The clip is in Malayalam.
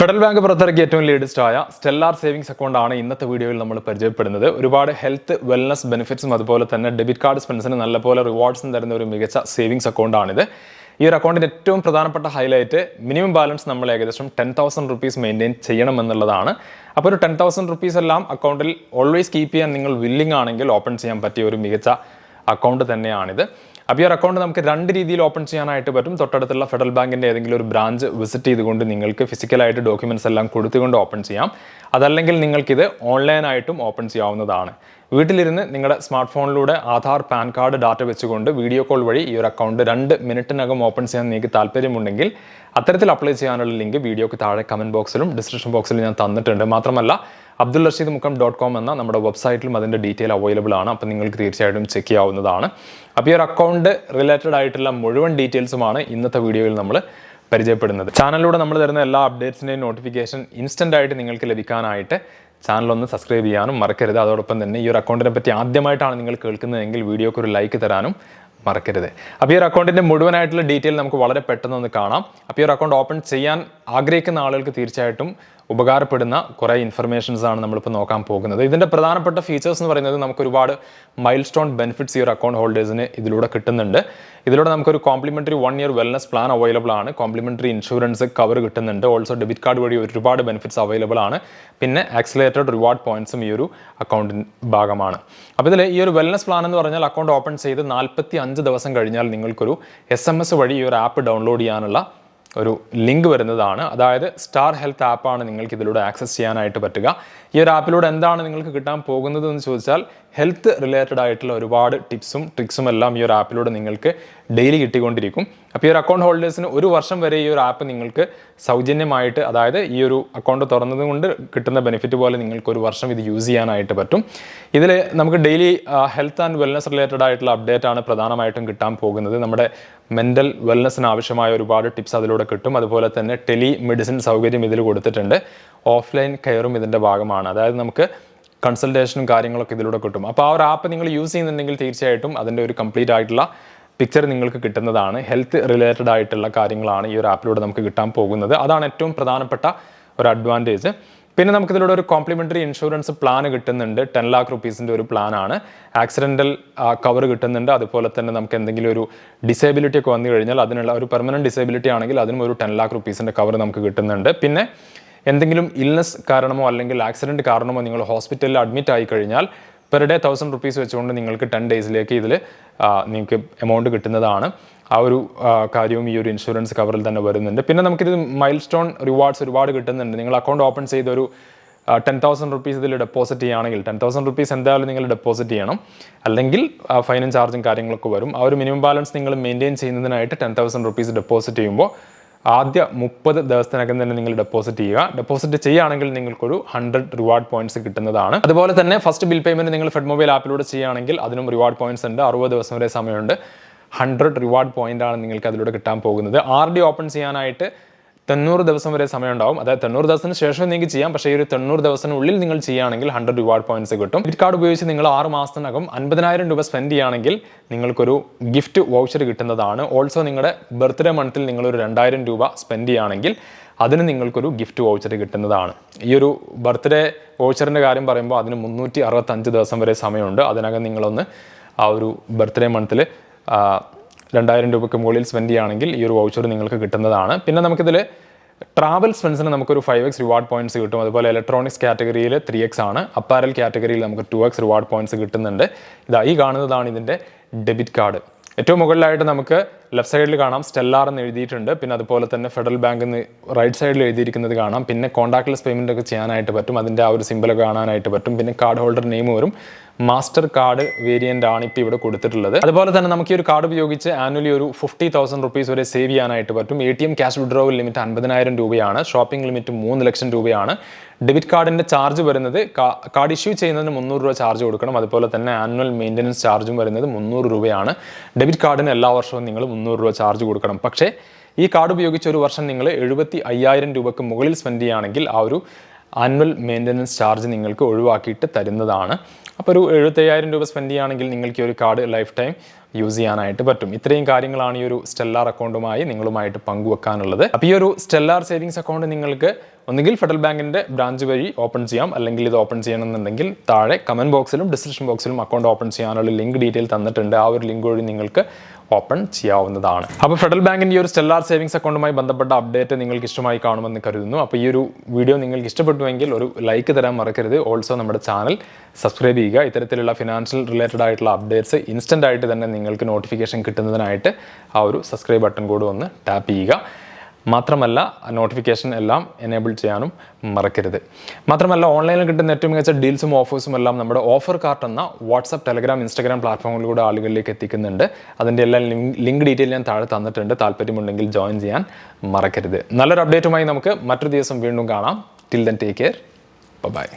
ഫെഡറൽ ബാങ്ക് പുറത്തിറക്കിയ ഏറ്റവും ലേറ്റസ്റ്റ് ആയ സ്റ്റെല്ലാർ സേവിങ്സ് അക്കൗണ്ട് ആണ് ഇന്നത്തെ വീഡിയോയിൽ നമ്മൾ പരിചയപ്പെടുന്നത്. ഒരുപാട് ഹെൽത്ത് വെൽനസ് ബെനിഫിറ്റ്സും അതുപോലെ തന്നെ ഡെബിറ്റ് കാർഡ് സ്പെൻസിന് നല്ലപോലെ റിവാർഡ്സും തരുന്ന ഒരു മികച്ച സേവിങ്സ് അക്കൗണ്ട് ആണിത്. ഈ ഒരു അക്കൗണ്ടിന്റെ ഏറ്റവും പ്രധാനപ്പെട്ട ഹൈലൈറ്റ് മിനിമം ബാലൻസ് നമ്മൾ ഏകദേശം 10,000 റുപ്പീസ് മെയിൻറ്റെയിൻ ചെയ്യണമെന്നുള്ളതാണ്. അപ്പോൾ ഒരു 10,000 റുപ്പീസ് എല്ലാം അക്കൗണ്ടിൽ ഓൾവേസ് കീപ്പ് ചെയ്യാൻ നിങ്ങൾ വില്ലിംഗ് ആണെങ്കിൽ ഓപ്പൺ ചെയ്യാൻ പറ്റിയ ഒരു മികച്ച അക്കൗണ്ട് തന്നെയാണിത്. അപ്പോൾ ഈ ഒരു അക്കൗണ്ട് നമുക്ക് രണ്ട് രീതിയിൽ ഓപ്പൺ ചെയ്യാനായിട്ട് പറ്റും. തൊട്ടടുത്തുള്ള ഫെഡറൽ ബാങ്കിൻ്റെ ഏതെങ്കിലും ഒരു ബ്രാഞ്ച് വിസിറ്റ് ചെയ്തുകൊണ്ട് നിങ്ങൾക്ക് ഫിസിക്കലായിട്ട് ഡോക്യുമെൻറ്റ്സ് എല്ലാം കൊടുത്തുകൊണ്ട് ഓപ്പൺ ചെയ്യാം. അതല്ലെങ്കിൽ നിങ്ങൾക്കിത് ഓൺലൈനായിട്ടും ഓപ്പൺ ചെയ്യാവുന്നതാണ്. വീട്ടിലിരുന്ന് നിങ്ങളുടെ സ്മാർട്ട് ഫോണിലൂടെ ആധാർ, പാൻ കാർഡ് ഡാറ്റ വെച്ചുകൊണ്ട് വീഡിയോ കോൾ വഴി ഈ ഒരു അക്കൗണ്ട് 2 മിനിറ്റിനകം ഓപ്പൺ ചെയ്യാൻ നിങ്ങൾക്ക് താല്പര്യമുണ്ടെങ്കിൽ അത്തരത്തിൽ അപ്ലൈ ചെയ്യാനുള്ള ലിങ്ക് വീഡിയോക്ക് താഴെ കമൻറ്റ് ബോക്സിലും ഡിസ്ക്രിപ്ഷൻ ബോക്സിലും ഞാൻ തന്നിട്ടുണ്ട്. മാത്രമല്ല abdulrasheedmukkam.com എന്ന നമ്മുടെ വെബ്സൈറ്റിലും അതിൻ്റെ ഡീറ്റെയിൽ അവൈലബിൾ ആണ്. അപ്പോൾ നിങ്ങൾക്ക് തീർച്ചയായിട്ടും ചെക്ക് ചെയ്യാവുന്നതാണ്. അപ്പോൾ ഈ ഒരു അക്കൗണ്ട് റിലേറ്റഡ് ആയിട്ടുള്ള മുഴുവൻ ഡീറ്റെയിൽസുമാണ് ഇന്നത്തെ വീഡിയോയിൽ നമ്മൾ പരിചയപ്പെടുന്നത്. ചാനലിലൂടെ നമ്മൾ തരുന്ന എല്ലാ അപ്ഡേറ്റ്സിൻ്റെയും നോട്ടിഫിക്കേഷൻ ഇൻസ്റ്റൻ്റ് ആയിട്ട് നിങ്ങൾക്ക് ലഭിക്കാനായിട്ട് ചാനലൊന്ന് സബ്സ്ക്രൈബ് ചെയ്യാനും മറക്കരുത്. അതോടൊപ്പം തന്നെ ഈ ഒരു അക്കൗണ്ടിനെ പറ്റി ആദ്യമായിട്ടാണ് നിങ്ങൾ കേൾക്കുന്നതെങ്കിൽ വീഡിയോക്ക് ഒരു ലൈക്ക് തരാനും മറക്കരുത്. അപ്പോൾ ഈ ഒരു അക്കൗണ്ടിൻ്റെ മുഴുവനായിട്ടുള്ള ഡീറ്റെയിൽ നമുക്ക് വളരെ പെട്ടെന്ന് ഒന്ന് കാണാം. അപ്പോൾ ഈ ഒരു അക്കൗണ്ട് ഓപ്പൺ ചെയ്യാൻ ആഗ്രഹിക്കുന്ന ആളുകൾക്ക് തീർച്ചയായിട്ടും ഉപകാരപ്പെടുന്ന കുറേ ഇൻഫർമേഷൻസ് ആണ് നമ്മളിപ്പോൾ നോക്കാൻ പോകുന്നത്. ഇതിൻ്റെ പ്രധാനപ്പെട്ട ഫീച്ചേഴ്സ് എന്ന് പറയുന്നത് നമുക്ക് ഒരുപാട് മൈൽ സ്റ്റോൺ ബെനിഫിറ്റ്സ് ഈ ഒരു അക്കൗണ്ട് ഹോൾഡേഴ്സിന് ഇതിലൂടെ കിട്ടുന്നുണ്ട്. ഇതിലൂടെ നമുക്കൊരു complementary 1 year wellness plan available ആണ്. കോംപ്ലിമെൻ്ററി ഇൻഷുറൻസ് കവർ കിട്ടുന്നുണ്ട്. ഓൾസോ ഡെബിറ്റ് കാർഡ് വഴി ഒരുപാട് ബെനിഫിറ്റ്സ് അവൈലബിൾ ആണ്. പിന്നെ ആക്സിലേറ്റഡ് റിവാർഡ് പോയിന്റ്സും ഈ ഒരു അക്കൗണ്ടിൻ്റെ ഭാഗമാണ്. അപ്പോൾ ഇതിൽ ഈ ഒരു വെൽനസ് പ്ലാൻ എന്ന് പറഞ്ഞാൽ അക്കൗണ്ട് ഓപ്പൺ ചെയ്ത് 45 ദിവസം കഴിഞ്ഞാൽ നിങ്ങൾക്കൊരു SMS വഴി ഈ ഒരു ആപ്പ് ഡൗൺലോഡ് ചെയ്യാനുള്ള ഒരു ലിങ്ക് വരുന്നതാണ്. അതായത് സ്റ്റാർ ഹെൽത്ത് ആപ്പാണ് നിങ്ങൾക്ക് ഇതിലൂടെ ആക്സസ് ചെയ്യാനായിട്ട് പറ്റുക. ഈ ഒരു ആപ്പിലൂടെ എന്താണ് നിങ്ങൾക്ക് കിട്ടാൻ പോകുന്നത് എന്ന് ചോദിച്ചാൽ ഹെൽത്ത് റിലേറ്റഡ് ആയിട്ടുള്ള ഒരുപാട് ടിപ്സും ട്രിക്സും എല്ലാം ഈ ഒരു ആപ്പിലൂടെ നിങ്ങൾക്ക് ഡെയിലി കിട്ടിക്കൊണ്ടിരിക്കും. അപ്പോൾ ഈ ഒരു അക്കൗണ്ട് ഹോൾഡേഴ്സിന് 1 വർഷം വരെ ഈ ഒരു ആപ്പ് നിങ്ങൾക്ക് സൗജന്യമായിട്ട്, അതായത് ഈ ഒരു അക്കൗണ്ട് തുറന്നത് കൊണ്ട് കിട്ടുന്ന ബെനിഫിറ്റ് പോലെ നിങ്ങൾക്ക് 1 വർഷം ഇത് യൂസ് ചെയ്യാനായിട്ട് പറ്റും. ഇതിൽ നമുക്ക് daily health and wellness related ആയിട്ടുള്ള അപ്ഡേറ്റ് ആണ് പ്രധാനമായിട്ടും കിട്ടാൻ പോകുന്നത്. നമ്മുടെ മെൻ്റൽ വെൽനസ്സിന് ആവശ്യമായ ഒരുപാട് ടിപ്സ് അതിലൂടെ കിട്ടും. അതുപോലെ തന്നെ ടെലി മെഡിസിൻ സൗകര്യം ഇതിൽ കൊടുത്തിട്ടുണ്ട്. ഓഫ്ലൈൻ കെയറും ഇതിൻ്റെ ഭാഗമാണ്. അതായത് നമുക്ക് കൺസൾട്ടേഷനും കാര്യങ്ങളൊക്കെ ഇതിലൂടെ കിട്ടും. അപ്പോൾ ആ ഒരു ആപ്പ് നിങ്ങൾ യൂസ് ചെയ്യുന്നുണ്ടെങ്കിൽ തീർച്ചയായിട്ടും അതിൻ്റെ ഒരു കംപ്ലീറ്റ് ആയിട്ടുള്ള പിക്ചർ നിങ്ങൾക്ക് കിട്ടുന്നതാണ്. ഹെൽത്ത് റിലേറ്റഡ് ആയിട്ടുള്ള കാര്യങ്ങളാണ് ഈ ഒരു ആപ്പിലൂടെ നമുക്ക് കിട്ടാൻ പോകുന്നത്. അതാണ് ഏറ്റവും പ്രധാനപ്പെട്ട ഒരു അഡ്വാൻറ്റേജ്. പിന്നെ നമുക്കിതിലൂടെ ഒരു കോംപ്ലിമെൻ്ററി ഇൻഷുറൻസ് പ്ലാൻ കിട്ടുന്നുണ്ട്. 10 lakh റുപ്പീസിൻ്റെ ഒരു പ്ലാനാണ്. ആക്സിഡൻ്റൽ കവർ കിട്ടുന്നുണ്ട്. അതുപോലെ തന്നെ നമുക്ക് എന്തെങ്കിലും ഒരു ഡിസേബിലിറ്റി ഒക്കെ വന്നു കഴിഞ്ഞാൽ അതിനുള്ള ഒരു പെർമനൻറ്റ് ഡിസേബിലിറ്റി ആണെങ്കിൽ അതിനും ഒരു 10 lakh റുപ്പീസിൻ്റെ കവർ നമുക്ക് കിട്ടുന്നുണ്ട്. പിന്നെ എന്തെങ്കിലും ഇൽനെസ് കാരണമോ അല്ലെങ്കിൽ ആക്സിഡൻറ്റ് കാരണമോ നിങ്ങൾ ഹോസ്പിറ്റലിൽ അഡ്മിറ്റ് ആയി കഴിഞ്ഞാൽ പെർ ഡേ 1,000 റുപ്പീസ് വെച്ചുകൊണ്ട് നിങ്ങൾക്ക് 10 ഡേയ്സിലേക്ക് ഇതിൽ നിങ്ങൾക്ക് എമൗണ്ട് കിട്ടുന്നതാണ്. ആ ഒരു കാര്യവും ഈ ഒരു ഇൻഷുറൻസ് കവറിൽ തന്നെ വരുന്നുണ്ട്. പിന്നെ നമുക്കിത് മൈൽ സ്റ്റോൺ റിവാർഡ്സ് ഒരുപാട് കിട്ടുന്നുണ്ട്. നിങ്ങൾ അക്കൗണ്ട് ഓപ്പൺ ചെയ്തൊരു 10,000 റുപ്പീസ് ഇതിൽ ഡെപ്പോസിറ്റ് ചെയ്യുകയാണെങ്കിൽ 10,000 റുപ്പീസ് എന്തായാലും നിങ്ങൾ ഡെപ്പോസിറ്റ് ചെയ്യണം. അല്ലെങ്കിൽ ഫൈനും ചാർജും കാര്യങ്ങളൊക്കെ വരും. ആ ഒരു മിനിമം ബാലൻസ് നിങ്ങൾ മെയിൻറ്റെയിൻ ചെയ്യുന്നതിനായിട്ട് 10,000 റുപ്പീസ് ഡെപ്പോസിറ്റ് ചെയ്യുമ്പോൾ ആദ്യ 30 ദിവസത്തിനകം തന്നെ നിങ്ങൾ ഡെപ്പോസിറ്റ് ചെയ്യുക. ഡെപ്പോസിറ്റ് ചെയ്യുകയാണെങ്കിൽ നിങ്ങൾക്കൊരു 100 റിവാർഡ് പോയിന്റ്സ് കിട്ടുന്നതാണ്. അതുപോലെ തന്നെ ഫസ്റ്റ് ബിൽ പേയ്മെന്റ് നിങ്ങൾ ഫെഡ് മൊബൈൽ ആപ്പിലൂടെ ചെയ്യുകയാണെങ്കിൽ അതിനും റിവാർഡ് പോയിന്റ്സ് ഉണ്ട്. 60 ദിവസം വരെ സമയമുണ്ട്. 100 റിവാർഡ് പോയിന്റ് ആണ് നിങ്ങൾക്ക് അതിലൂടെ കിട്ടാൻ പോകുന്നത്. RD ഓപ്പൺ ചെയ്യാനായിട്ട് 90 ദിവസം വരെ സമയം ഉണ്ടാവും. അതായത് 90 ദിവസത്തിന് ശേഷം നിങ്ങൾക്ക് ചെയ്യാം. പക്ഷേ ഈ ഒരു 90 ദിവസത്തിനുള്ളിൽ നിങ്ങൾ ചെയ്യുകയാണെങ്കിൽ 100 റിവാർഡ് പോയിന്റ്സ് കിട്ടും. ഡെബിറ്റ് കാർഡ് ഉപയോഗിച്ച് നിങ്ങൾ 6 മാസത്തിനകം 50,000 രൂപ സ്പെൻഡ് ചെയ്യുകയാണെങ്കിൽ നിങ്ങൾക്കൊരു ഗിഫ്റ്റ് വൗച്ചർ കിട്ടുന്നതാണ്. ഓൾസോ നിങ്ങളുടെ ബർത്ത്ഡേ മന്തിൽ നിങ്ങളൊരു 2,000 രൂപ സ്പെൻഡ് ചെയ്യുകയാണെങ്കിൽ അതിന് നിങ്ങൾക്കൊരു ഗിഫ്റ്റ് വൗച്ചർ കിട്ടുന്നതാണ്. ഈ ഒരു ബർത്ത്ഡേ വൗച്ചറിൻ്റെ കാര്യം പറയുമ്പോൾ അതിന് 365 ദിവസം വരെ സമയമുണ്ട്. അതിനകം നിങ്ങളൊന്ന് ആ ഒരു ബർത്ത്ഡേ മന്തിൽ 2,000 രൂപയ്ക്ക് മുകളിൽ സ്പെൻഡ് ചെയ്യുകയാണെങ്കിൽ ഈ ഒരു വൗച്ചർ നിങ്ങൾക്ക് കിട്ടുന്നതാണ്. പിന്നെ നമുക്കിതിൽ ട്രാവൽ സ്പെൻസിന് നമുക്കൊരു 5x റിവാർഡ് പോയിന്റ്സ് കിട്ടും. അതുപോലെ ഇലക്ട്രോണിക്സ് കാറ്റഗറിയിൽ 3x ആണ്. അപ്പാരൽ കാറ്റഗറിയിൽ നമുക്ക് 2x റിവാർഡ് പോയിന്റ്സ് കിട്ടുന്നുണ്ട്. ഈ കാണുന്നതാണ് ഇതിൻ്റെ ഡെബിറ്റ് കാർഡ്. ഏറ്റവും മുകളിലായിട്ട് നമുക്ക് ലെഫ്റ്റ് സൈഡിൽ കാണാം സ്റ്റെല്ലാർ എന്ന് എഴുതിയിട്ടുണ്ട്. പിന്നെ അതുപോലെ തന്നെ ഫെഡറൽ ബാങ്ക് എന്ന് റൈറ്റ് സൈഡിൽ എഴുതിയിരിക്കുന്നത് കാണാം. പിന്നെ കോൺടാക്ട്ലെസ് പേയ്മെൻ്റ് ഒക്കെ ചെയ്യാനായിട്ട് പറ്റും. അതിൻ്റെ ആ ഒരു സിമ്പിളൊക്കെ കാണാനായിട്ട് പറ്റും. പിന്നെ കാർഡ് ഹോൾഡർ നെയിം വരും. മാസ്റ്റർ കാർഡ് വേരിയൻ്റ് ആണ് ഇപ്പോൾ ഇവിടെ കൊടുത്തിട്ടുള്ളത്. അതുപോലെ തന്നെ നമുക്ക് ഈ ഒരു കാർഡ് ഉപയോഗിച്ച് ആനുവലി ഒരു 50,000 റുപ്പീസ് വരെ സേവ് ചെയ്യാനായിട്ട് പറ്റും. ATM ക്യാഷ് വിഡ്രോവൽ ലിമിറ്റ് 50,000 രൂപയാണ്. ഷോപ്പിംഗ് ലിമിറ്റ് 3 ലക്ഷം രൂപയാണ്. ഡെബിറ്റ് കാർഡിൻ്റെ ചാർജ് വരുന്നത് കാർഡ് ഇഷ്യൂ ചെയ്യുന്നതിന് 300 രൂപ ചാർജ് കൊടുക്കണം. അതുപോലെ തന്നെ ആനുവൽ മെയിൻ്റനൻസ് ചാർജും വരുന്നത് 300 രൂപയാണ്. ഡെബിറ്റ് കാർഡിന് എല്ലാ വർഷവും നിങ്ങൾ 300 രൂപ ചാർജ് കൊടുക്കണം. പക്ഷേ ഈ കാർഡ് ഉപയോഗിച്ച് ഒരു വർഷം നിങ്ങൾ 75,000 രൂപയ്ക്ക് മുകളിൽ സ്പെൻഡ് ചെയ്യുകയാണെങ്കിൽ ആ ഒരു ആനുവൽ മെയിൻ്റനൻസ് ചാർജ് നിങ്ങൾക്ക് ഒഴിവാക്കിയിട്ട് തരുന്നതാണ്. അപ്പോൾ ഒരു 75,000 രൂപ സ്പെൻഡ് ചെയ്യുകയാണെങ്കിൽ നിങ്ങൾക്ക് ഈ ഒരു കാർഡ് ലൈഫ് ടൈം യൂസ് ചെയ്യാനായിട്ട് പറ്റും. ഇത്രയും കാര്യങ്ങളാണ് ഈ ഒരു സ്റ്റെല്ലാർ അക്കൗണ്ടുമായി നിങ്ങളുമായിട്ട് പങ്കുവെക്കാനുള്ളത്. അപ്പോൾ ഈ ഒരു സ്റ്റെല്ലാർ സേവിങ്സ് അക്കൗണ്ട് നിങ്ങൾക്ക് ഒന്നുകിൽ ഫെഡറൽ ബാങ്കിൻ്റെ ബ്രാഞ്ച് വഴി ഓപ്പൺ ചെയ്യാം, അല്ലെങ്കിൽ ഇത് ഓപ്പൺ ചെയ്യണമെന്നുണ്ടെങ്കിൽ താഴെ കമൻറ്റ് ബോക്സിലും ഡിസ്ക്രിപ്ഷൻ ബോക്സിലും അക്കൗണ്ട് ഓപ്പൺ ചെയ്യാനുള്ള ലിങ്ക് ഡീറ്റെയിൽ തന്നിട്ടുണ്ട്. ആ ഒരു ലിങ്ക് വഴി നിങ്ങൾക്ക് ഓപ്പൺ ചെയ്യാവുന്നതാണ്. അപ്പോൾ ഫെഡറൽ ബാങ്കിൻ്റെ ഈ ഒരു സ്റ്റെല്ലാർ സേവിങ്സ് അക്കൗണ്ടുമായി ബന്ധപ്പെട്ട അപ്ഡേറ്റ് നിങ്ങൾക്ക് ഇഷ്ടമായി കാണുമെന്ന് കരുതുന്നു. അപ്പോൾ ഈ ഒരു വീഡിയോ നിങ്ങൾക്ക് ഇഷ്ടപ്പെട്ടുവെങ്കിൽ ഒരു ലൈക്ക് തരാൻ മറക്കരുത്. ഓൾസോ നമ്മുടെ ചാനൽ സബ്സ്ക്രൈബ് ചെയ്യുക. ഇത്തരത്തിലുള്ള ഫിനാൻഷ്യൽ റിലേറ്റഡ് ആയിട്ടുള്ള അപ്ഡേറ്റ്സ് ഇൻസ്റ്റൻ്റ് ആയിട്ട് തന്നെ നിങ്ങൾക്ക് നോട്ടിഫിക്കേഷൻ കിട്ടുന്നതിനായിട്ട് ആ ഒരു സബ്സ്ക്രൈബ് ബട്ടൺ കൂടെ ഒന്ന് ടാപ്പ് ചെയ്യുക. മാത്രമല്ല നോട്ടിഫിക്കേഷൻ എല്ലാം എനേബിൾ ചെയ്യാനും മറക്കരുത്. മാത്രമല്ല ഓൺലൈനിൽ കിട്ടുന്ന ഏറ്റവും മികച്ച ഡീൽസും ഓഫേഴ്സും എല്ലാം നമ്മുടെ ഓഫർ കാർട്ട് എന്ന വാട്സപ്പ്, ടെലഗ്രാം, ഇൻസ്റ്റാഗ്രാം പ്ലാറ്റ്ഫോമിലൂടെ ആളുകളിലേക്ക് എത്തിക്കുന്നുണ്ട്. അതിൻ്റെ എല്ലാം ലിങ്ക് ഡീറ്റെയിൽ ഞാൻ താഴെ തന്നിട്ടുണ്ട്. താല്പര്യമുണ്ടെങ്കിൽ ജോയിൻ ചെയ്യാൻ മറക്കരുത്. നല്ലൊരു അപ്ഡേറ്റുമായി നമുക്ക് മറ്റൊരു ദിവസം വീണ്ടും കാണാം. Till then take care. By.